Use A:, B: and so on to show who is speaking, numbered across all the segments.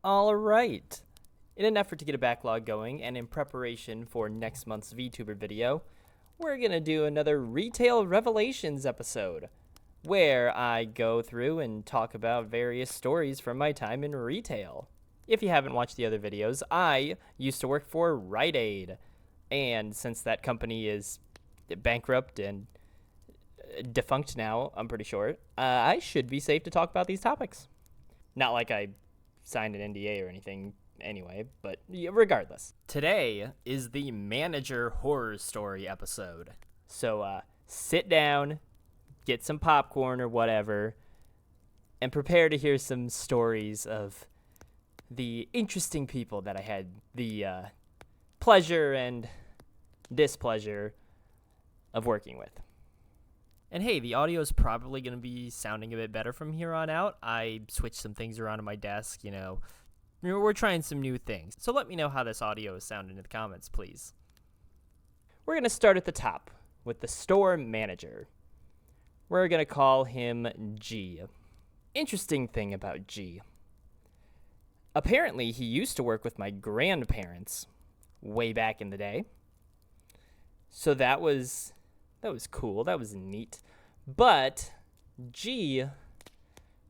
A: All right. In an effort to get a backlog going and in preparation for next month's VTuber video, we're going to do another Retail Revelations episode where I go through and talk about various stories from my time in retail. If you haven't watched the other videos, I used to work for Rite Aid, and since that company is bankrupt and defunct now, I'm pretty sure, I should be safe to talk about these topics. Not like I signed an NDA or anything anyway, but regardless. Today is the manager horror story episode. So sit down, get some popcorn or whatever, and prepare to hear some stories of the interesting people that I had the pleasure and displeasure of working with. And hey, the audio is probably going to be sounding a bit better from here on out. I switched some things around on my desk, we're trying some new things. So let me know how this audio is sounding in the comments, please. We're going to start at the top with the store manager. We're going to call him G. Interesting thing about G. Apparently, he used to work with my grandparents way back in the day. So that was cool. That was neat. But G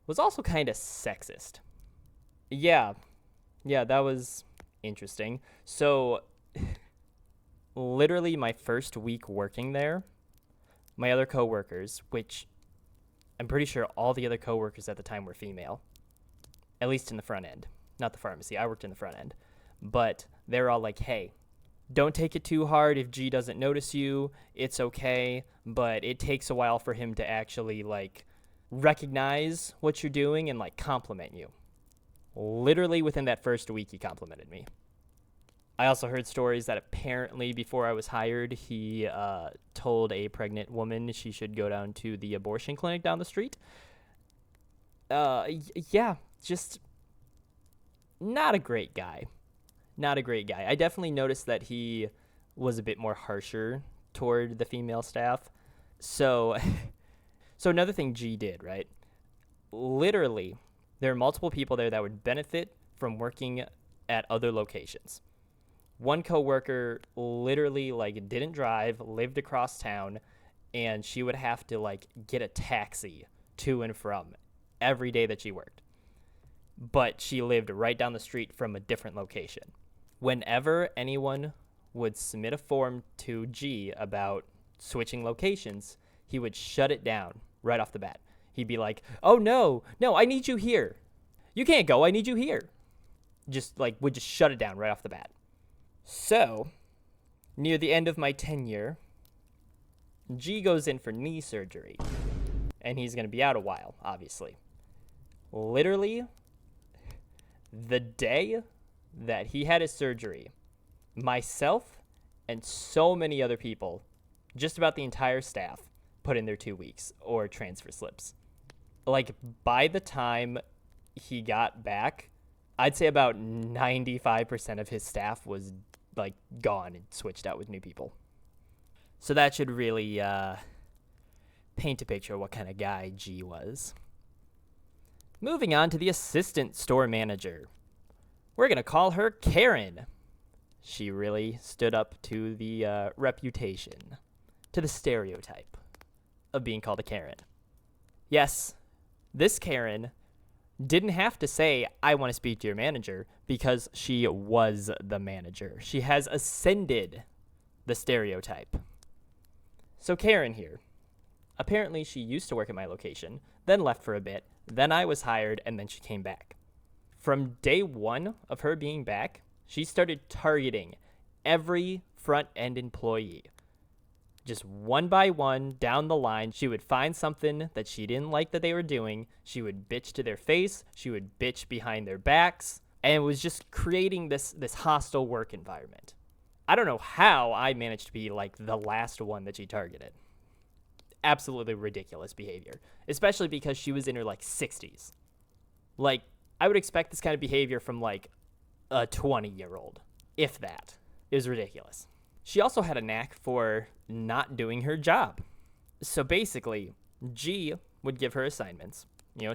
A: was also kind of sexist. Yeah, that was interesting. So literally my first week working there, my other coworkers, which I'm pretty sure all the other coworkers at the time were female, at least in the front end, not the pharmacy. I worked in the front end, but they're all like, hey, don't take it too hard. If G doesn't notice you, it's okay, but it takes a while for him to actually recognize what you're doing and compliment you. Literally within that first week, he complimented me. I also heard stories that apparently before I was hired, he told a pregnant woman she should go down to the abortion clinic down the street. Just not a great guy. Not a great guy. I definitely noticed that he was a bit more harsher toward the female staff. So another thing G did, right? Literally, there are multiple people there that would benefit from working at other locations. One coworker literally didn't drive, lived across town, and she would have to get a taxi to and from every day that she worked. But she lived right down the street from a different location. Whenever anyone would submit a form to G about switching locations, he would shut it down right off the bat. He'd be like, oh, no, I need you here. You can't go. I need you here. Would just shut it down right off the bat. So, near the end of my tenure, G goes in for knee surgery. And he's going to be out a while, obviously. Literally, the day that he had his surgery, myself and so many other people, just about the entire staff, put in their 2 weeks or transfer slips. By the time he got back, I'd say about 95% of his staff was gone and switched out with new people. So that should really paint a picture of what kind of guy G was. Moving on to the assistant store manager. We're going to call her Karen. She really stood up to the reputation, to the stereotype of being called a Karen. Yes, this Karen didn't have to say, I want to speak to your manager, because she was the manager. She has ascended the stereotype. So Karen here, apparently she used to work at my location, then left for a bit, then I was hired, and then she came back. From day one of her being back, she started targeting every front-end employee. Just one by one, down the line, she would find something that she didn't like that they were doing. She would bitch to their face. She would bitch behind their backs. And it was just creating this hostile work environment. I don't know how I managed to be the last one that she targeted. Absolutely ridiculous behavior. Especially because she was in her 60s. I would expect this kind of behavior from a 20-year-old, if that. It was ridiculous. She also had a knack for not doing her job. So basically, G would give her assignments.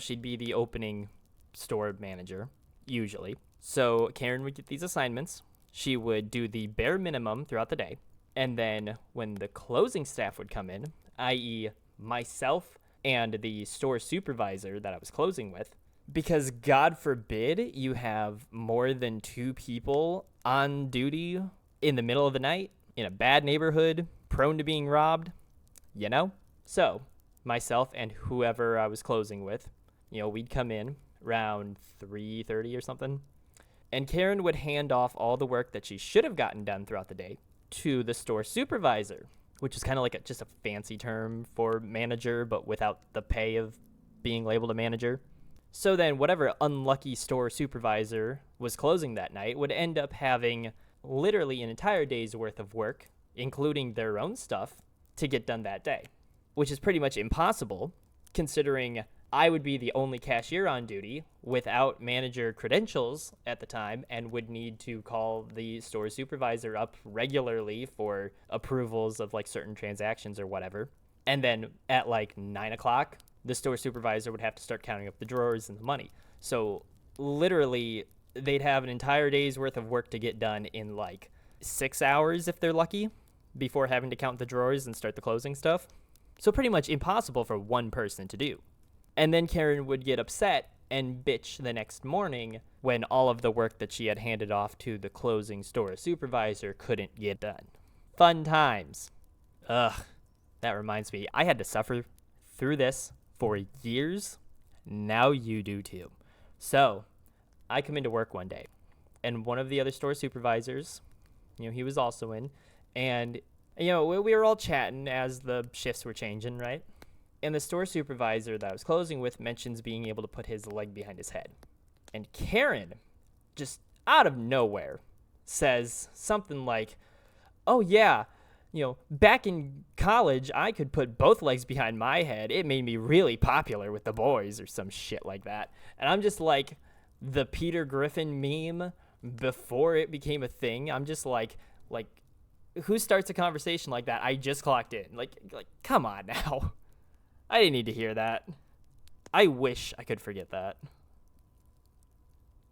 A: She'd be the opening store manager, usually. So Karen would get these assignments. She would do the bare minimum throughout the day. And then when the closing staff would come in, i.e., myself and the store supervisor that I was closing with, because God forbid you have more than 2 people on duty in the middle of the night in a bad neighborhood, prone to being robbed, you know? So myself and whoever I was closing with, we'd come in around 3:30 or something. And Karen would hand off all the work that she should have gotten done throughout the day to the store supervisor, which is kind of like just a fancy term for manager, but without the pay of being labeled a manager. So then whatever unlucky store supervisor was closing that night would end up having literally an entire day's worth of work, including their own stuff, to get done that day, which is pretty much impossible considering I would be the only cashier on duty without manager credentials at the time and would need to call the store supervisor up regularly for approvals of like certain transactions or whatever. And then at like 9 o'clock, the store supervisor would have to start counting up the drawers and the money. So literally they'd have an entire day's worth of work to get done in like 6 hours if they're lucky before having to count the drawers and start the closing stuff. So pretty much impossible for one person to do. And then Karen would get upset and bitch the next morning when all of the work that she had handed off to the closing store supervisor couldn't get done. Fun times. Ugh, that reminds me, I had to suffer through this for years. Now you do too. So I come into work one day, and one of the other store supervisors, he was also in, and, we were all chatting as the shifts were changing, right? And the store supervisor that I was closing with mentions being able to put his leg behind his head. And Karen, just out of nowhere, says something like, oh yeah, back in college, I could put both legs behind my head. It made me really popular with the boys or some shit like that. And I'm just like the Peter Griffin meme before it became a thing. I'm just like, who starts a conversation like that? I just clocked in. Like, come on now. I didn't need to hear that. I wish I could forget that.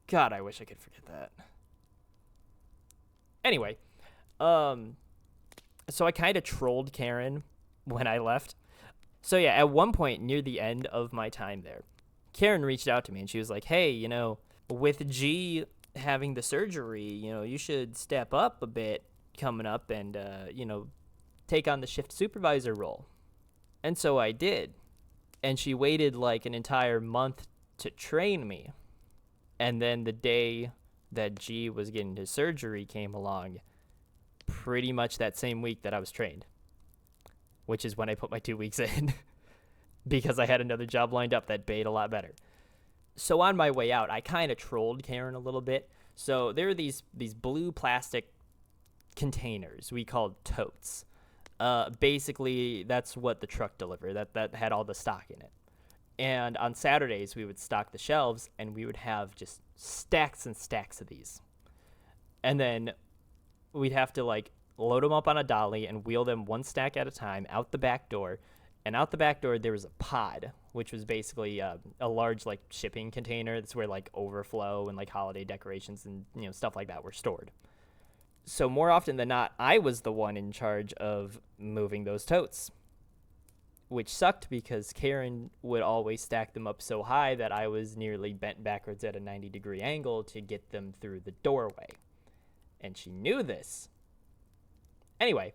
A: God, I wish I could forget that. Anyway, so I kind of trolled Karen when I left. So yeah, at one point near the end of my time there, Karen reached out to me and she was like, hey, with G having the surgery, you should step up a bit coming up and, take on the shift supervisor role. And so I did. And she waited like an entire month to train me. And then the day that G was getting his surgery came along, pretty much that same week that I was trained, which is when I put my 2 weeks in because I had another job lined up that paid a lot better. So on my way out, I kind of trolled Karen a little bit. So there are these blue plastic containers we called totes. Basically, that's what the truck delivered. That had all the stock in it. And on Saturdays, we would stock the shelves, and we would have just stacks and stacks of these. And then we'd have to, load them up on a dolly and wheel them one stack at a time out the back door. And out the back door, there was a pod, which was basically a large, shipping container. That's where, overflow and, holiday decorations and, stuff like that were stored. So more often than not, I was the one in charge of moving those totes, which sucked because Karen would always stack them up so high that I was nearly bent backwards at a 90-degree angle to get them through the doorway. And she knew this. Anyway,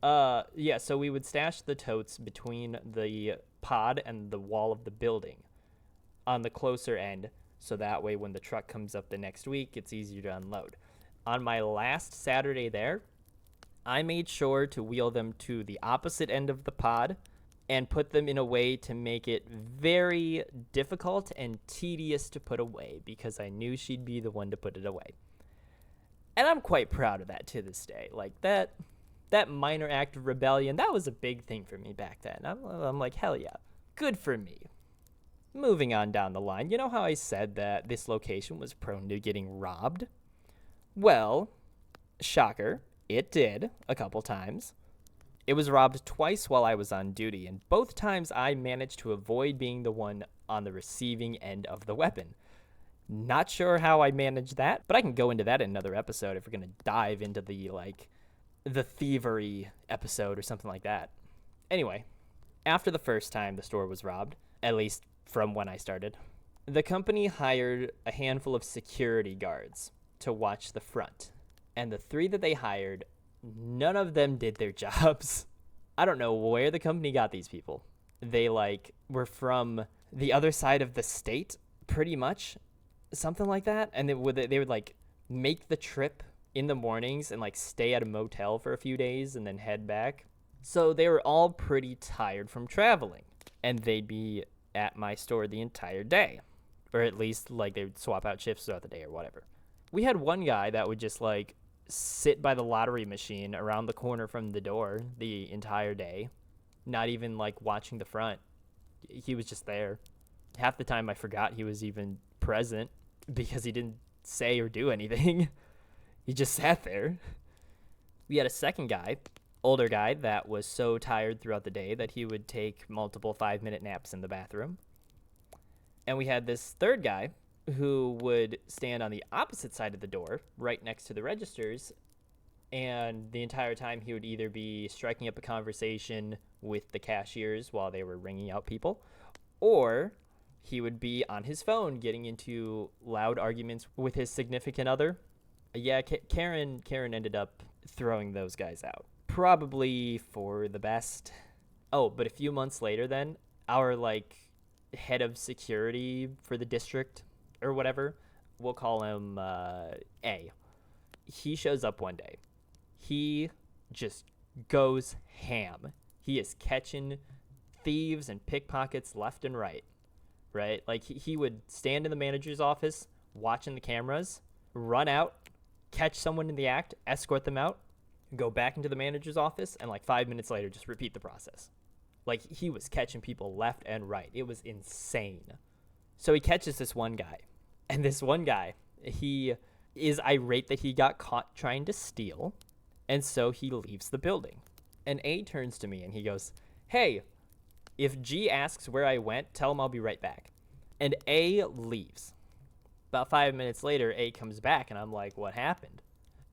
A: so we would stash the totes between the pod and the wall of the building on the closer end, so that way when the truck comes up the next week, it's easier to unload. On my last Saturday there, I made sure to wheel them to the opposite end of the pod and put them in a way to make it very difficult and tedious to put away because I knew she'd be the one to put it away. And I'm quite proud of that to this day. That minor act of rebellion, that was a big thing for me back then. I'm like, hell yeah, good for me. Moving on down the line, you know how I said that this location was prone to getting robbed? Well, shocker, it did a couple times. It was robbed twice while I was on duty, and both times I managed to avoid being the one on the receiving end of the weapon. Not sure how I managed that, but I can go into that in another episode if we're going to dive into the thievery episode or something like that. Anyway, after the first time the store was robbed, at least from when I started, the company hired a handful of security guards to watch the front. And the 3 that they hired, none of them did their jobs. I don't know where the company got these people. They were from the other side of the state, pretty much, something like that. And they would make the trip in the mornings and stay at a motel for a few days and then head back. So they were all pretty tired from traveling, and they'd be at my store the entire day, or at least they would swap out shifts throughout the day or whatever. We had one guy that would just sit by the lottery machine around the corner from the door the entire day, not even watching the front. He was just there. Half the time I forgot he was even present because he didn't say or do anything. He just sat there. We had a second guy, older guy, that was so tired throughout the day that he would take multiple 5-minute naps in the bathroom. And we had this third guy who would stand on the opposite side of the door, right next to the registers, and the entire time he would either be striking up a conversation with the cashiers while they were ringing out people, or he would be on his phone getting into loud arguments with his significant other. Yeah, Karen ended up throwing those guys out. Probably for the best. Oh, but a few months later then, our head of security for the district or whatever, we'll call him A. He shows up one day. He just goes ham. He is catching thieves and pickpockets left and right, right? He would stand in the manager's office watching the cameras, run out, catch someone in the act, escort them out, go back into the manager's office, and 5 minutes later just repeat the process. He was catching people left and right. It was insane. So he catches this one guy, and this one guy, he is irate that he got caught trying to steal, and so he leaves the building. And A turns to me and he goes, "Hey, if G asks where I went, tell him I'll be right back." And A leaves. About 5 minutes later, A comes back, and I'm like, "What happened?"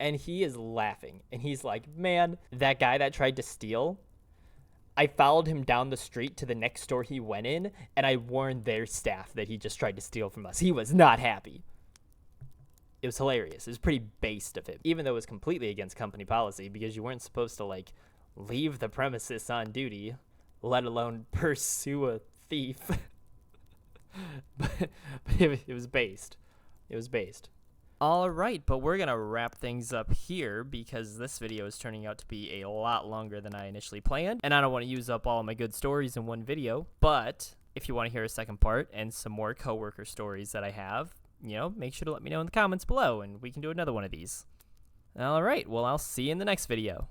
A: And he is laughing, and he's like, "Man, that guy that tried to steal, I followed him down the street to the next store he went in, and I warned their staff that he just tried to steal from us. He was not happy." It was hilarious. It was pretty based of him, even though it was completely against company policy, because you weren't supposed to leave the premises on duty, let alone pursue a thief. but it was based. It was based. All right, but we're going to wrap things up here because this video is turning out to be a lot longer than I initially planned, and I don't want to use up all of my good stories in one video. But if you want to hear a second part and some more coworker stories that I have, make sure to let me know in the comments below, and we can do another one of these. All right, well, I'll see you in the next video.